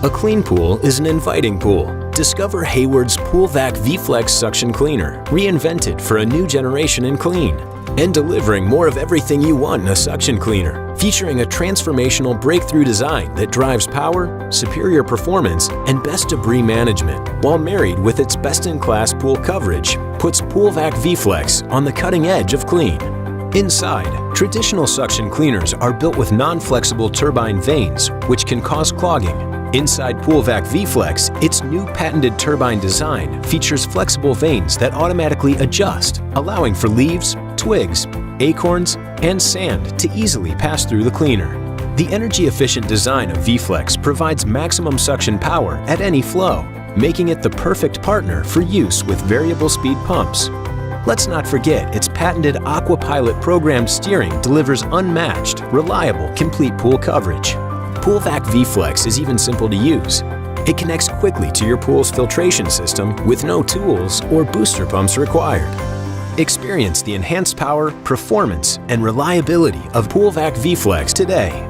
A clean pool is an inviting pool. Discover Hayward's PoolVac V-Flex suction cleaner, reinvented for a new generation in clean. And delivering more of everything you want in a suction cleaner, featuring a transformational breakthrough design that drives power, superior performance, and best debris management, while married with its best-in-class pool coverage, puts PoolVac V-Flex on the cutting edge of clean. Inside, traditional suction cleaners are built with non-flexible turbine vanes, which can cause clogging. Inside PoolVac V-Flex, its new patented turbine design features flexible vanes that automatically adjust, allowing for leaves, twigs, acorns, and sand to easily pass through the cleaner. The energy-efficient design of V-Flex provides maximum suction power at any flow, making it the perfect partner for use with variable speed pumps. Let's not forget its patented AquaPilot programmed steering delivers unmatched, reliable, complete pool coverage. PoolVac V-Flex is even simple to use. It connects quickly to your pool's filtration system with no tools or booster pumps required. Experience the enhanced power, performance, and reliability of PoolVac V-Flex today.